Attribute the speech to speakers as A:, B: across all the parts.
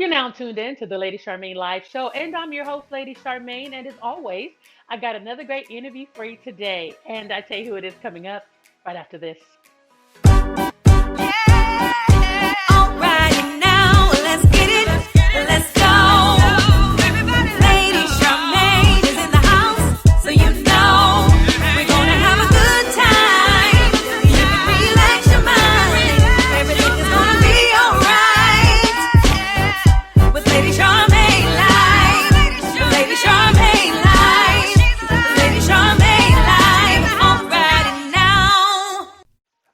A: You're now tuned in to the Lady Charmaine Live Show, and I'm your host, Lady Charmaine. And as always, I got another great interview for you today. And I tell you who it is coming up right after this.
B: Alrighty now, let's get it. Let's go. Lady Charmaine is in the house, so you know we're gonna have a good time. You can relax your mind. Everything is gonna be alright. With Lady Charmaine Live. Lady Charmaine Live. Lady Charmaine Live. Alrighty now.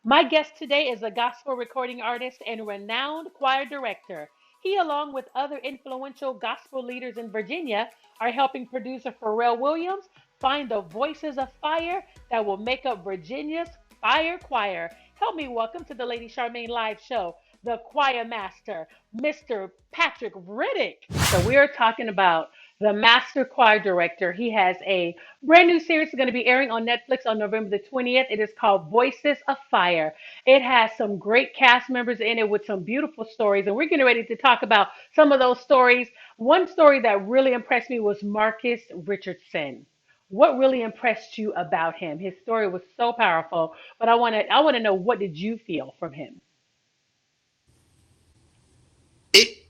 A: My guest today is a gospel recording artist and renowned choir director. He, along with other influential gospel leaders in Virginia, are helping producer Pharrell Williams find the voices of fire that will make up Virginia's Fire Choir. Help me welcome to the Lady Charmaine Live Show, the choir master, Mr. Patrick Riddick. So we are talking about the master choir director. He has a brand new series going to be airing on Netflix on November the 20th. It is called Voices of Fire. It has some great cast members in it with some beautiful stories, and we're getting ready to talk about some of those stories. One story that really impressed me was Marcus Richardson. What really impressed you about him? His story was so powerful, but I want to know, what did you feel from him?
C: It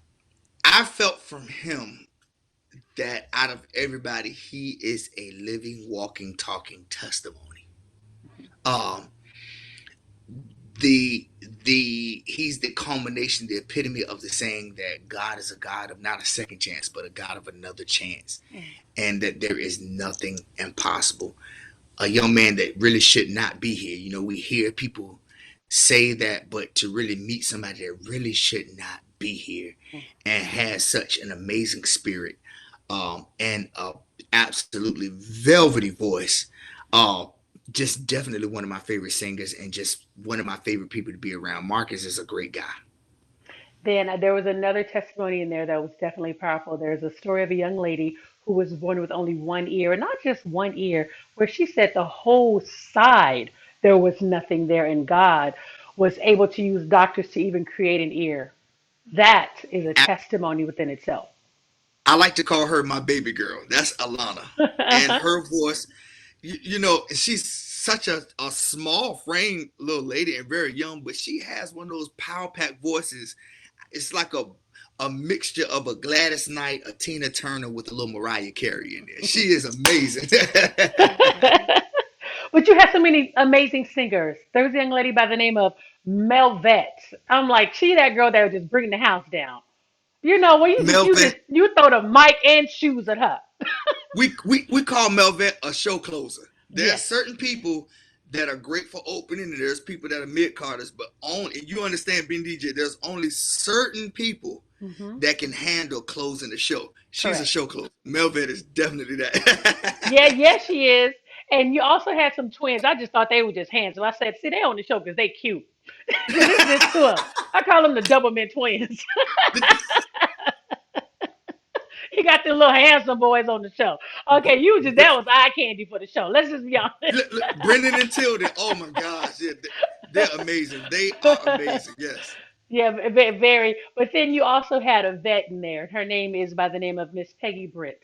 C: I felt from him that out of everybody, he is a living, walking, talking testimony. Um, the he's the culmination, the epitome of the saying that God is a God of not a second chance, but a God of another chance, and that there is nothing impossible. A young man that really should not be here. You know, we hear people say that, but to really meet somebody that really should not be here and has such an amazing spirit, and a absolutely velvety voice. Just definitely one of my favorite singers and just one of my favorite people to be around. Marcus is a great guy.
A: Then there was another testimony in there that was definitely powerful. There's a story of a young lady who was born with only one ear, and not just one ear, where she said the whole side, there was nothing there, and God was able to use doctors to even create an ear. That is a testimony within itself.
C: I like to call her my baby girl. That's Alana. And her voice, she's such a small frame little lady and very young, but she has one of those power pack voices. It's like a mixture of a Gladys Knight, a Tina Turner with a little Mariah Carey in there. She is amazing.
A: But you have so many amazing singers. There's a young lady by the name of Melvette. I'm like, she that girl that would just bring the house down. You know, when
C: Melvin,
A: you throw the mic and shoes at her.
C: we call Melvin a show closer. There are
A: Yes.
C: certain people that are great for opening, and there's people that are mid carders, but only, and you understand, being DJ, there's only certain people
A: Hmm.
C: that can handle closing the show. She's a
A: Correct.
C: show closer. Melvin is definitely that.
A: Yeah, yes, she is. And you also had some twins. I just thought they were just handsome. I said, see, they on the show because they cute. Because it's just two of them. I call them the Doublemint twins. You got the little handsome boys on the show. Okay, that was eye candy for the show. Let's just be honest.
C: Brendan and Tilden, oh my gosh, yeah, they're amazing. They are amazing. Yes.
A: Yeah, very. But then you also had a vet in there. Her name is by the name of Miss Peggy Britt.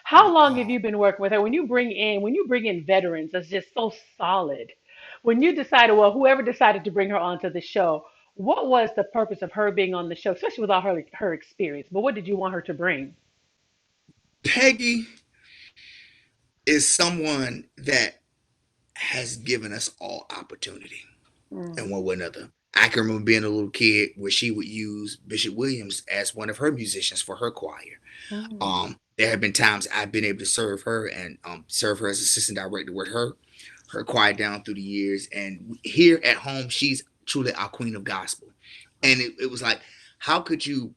A: How long have
C: Oh,
A: you been working with her? When you bring in veterans, that's just so solid. When you decided, well, whoever decided to bring her onto the show, what was the purpose of her being on the show, especially with all her experience? But what did you want her to bring?
C: Peggy is someone that has given us all opportunity
A: Mm,
C: in one way or another. I can remember being a little kid where she would use Bishop Williams as one of her musicians for her choir.
A: mm,
C: There have been times I've been able to serve her and serve her as assistant director with her choir down through the years. And here at home, she's truly our queen of gospel. And it was like, how could you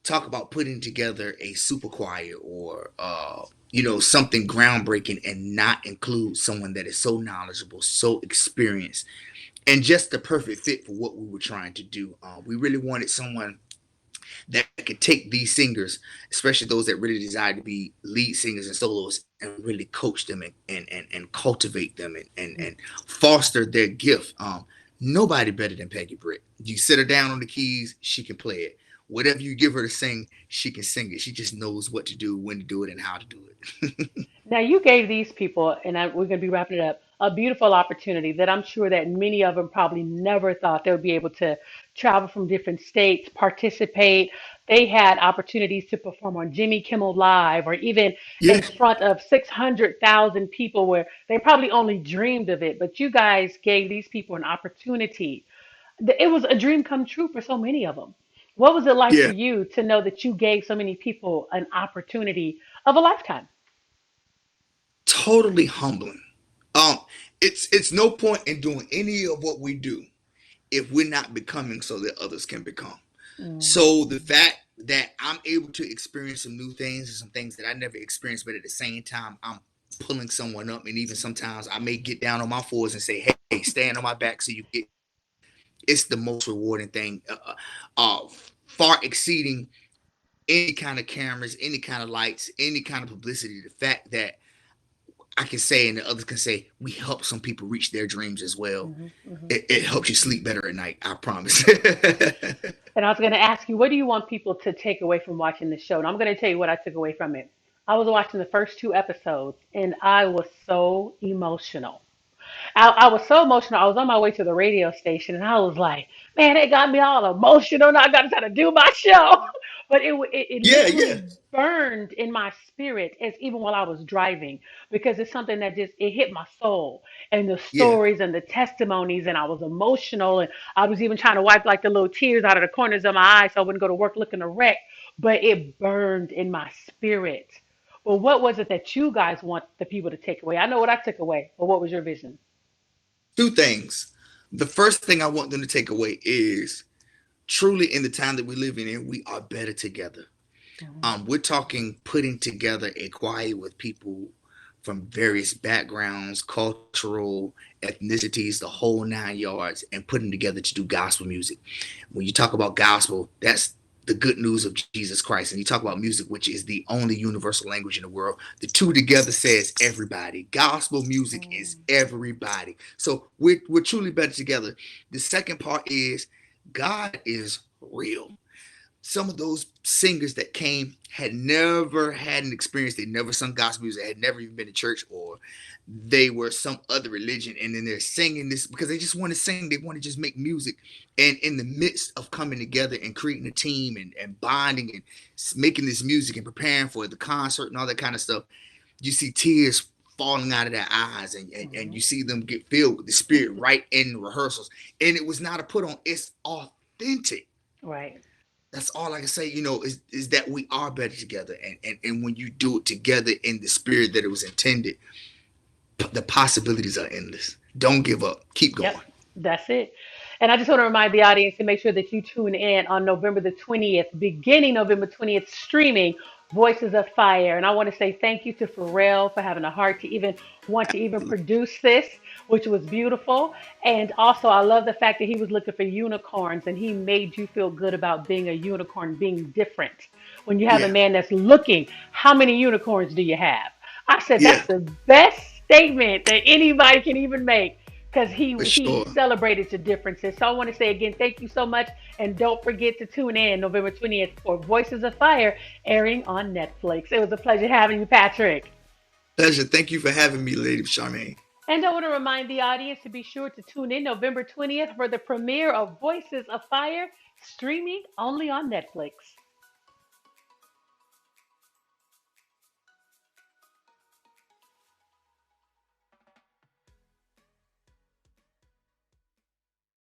C: talk about putting together a super choir or something groundbreaking and not include someone that is so knowledgeable, so experienced, and just the perfect fit for what we were trying to do. We really wanted someone that could take these singers, especially those that really desire to be lead singers and solos, and really coach them and cultivate them and foster their gift. Nobody better than Peggy Britt. You sit her down on the keys, she can play it. whatever you give her to sing, she can sing it. She just knows what to do, when to do it, and how to do it.
A: Now, you gave these people, and we're going to be wrapping it up, a beautiful opportunity that I'm sure that many of them probably never thought they would be able to travel from different states, participate. They had opportunities to perform on Jimmy Kimmel Live or even in
C: Yeah,
A: front of 600,000 people where they probably only dreamed of it. But you guys gave these people an opportunity. It was a dream come true for so many of them. What was it like for
C: yeah,
A: you to know that you gave so many people an opportunity of a lifetime?
C: totally humbling. Um, it's no point in doing any of what we do if we're not becoming so that others can become. So the
A: Mm.
C: fact that I'm able to experience some new things and some things that I never experienced, but at the same time I'm pulling someone up, and even sometimes I may get down on my fours and say, "Hey, stand on my back so you get." It's the most rewarding thing, far exceeding any kind of cameras, any kind of lights, any kind of publicity. The fact that I can say and the others can say we help some people reach their dreams as well.
A: Hmm. Hmm.
C: It helps you sleep better at night. I promise.
A: And I was going to ask you, what do you want people to take away from watching the show? And I'm going to tell you what I took away from it. I was watching the first two episodes and I was so emotional. I was so emotional. I was on my way to the radio station, and I was like, "Man, they got me all emotional. Now I got to try to do my show." But it
C: Yeah, yeah,
A: literally burned in my spirit, as even while I was driving, because it's something that just it hit my soul, and the
C: yeah.
A: stories and the testimonies, and I was emotional, and I was even trying to wipe like the little tears out of the corners of my eyes so I wouldn't go to work looking a wreck. But it burned in my spirit. Well, what was it that you guys want the people to take away? I know what I took away, but what was your vision?
C: Two things. The first thing I want them to take away is truly in the time that we're living in, we are better together. We're talking putting together a choir with people from various backgrounds, cultural, ethnicities, the whole 9 yards, and putting together to do gospel music. When you talk about gospel, that's the good news of Jesus Christ. And you talk about music, which is the only universal language in the world. The two together says everybody. Gospel music is
A: Mm.
C: everybody. So we're truly better together. The second part is God is real. Some of those singers that came had never had an experience. They never sung gospel music, had never even been to church, or they were some other religion. And then they're singing this because they just want to sing. They want to just make music. And in the midst of coming together and creating a team and bonding and making this music and preparing for the concert and all that kind of stuff, you see tears falling out of their eyes, and
A: Mhm.
C: you see them get filled with the spirit right in rehearsals. And it was not a put on, it's authentic.
A: Right.
C: That's all I can say, is that we are better together. And when you do it together in the spirit that it was intended, the possibilities are endless. Don't give up. Keep going.
A: Yep, that's it. And I just want to remind the audience to make sure that you tune in on November the 20th, beginning November 20th, streaming Voices of Fire. And I want to say thank you to Pharrell for having a heart to even want to even produce this, which was beautiful. And also, I love the fact that he was looking for unicorns and he made you feel good about being a unicorn, being different. When you have a
C: Yeah,
A: man that's looking, how many unicorns do you have? I said
C: yeah,
A: that's the best statement that anybody can even make because he
C: for
A: he
C: sure.
A: celebrated your differences. So I want to say again, thank you so much, and don't forget to tune in November 20th for Voices of Fire airing on Netflix. It was a pleasure having you, Patrick.
C: Pleasure. Thank you for having me, Lady Charmaine.
A: And I want to remind the audience to be sure to tune in November 20th for the premiere of Voices of Fire, streaming only on Netflix.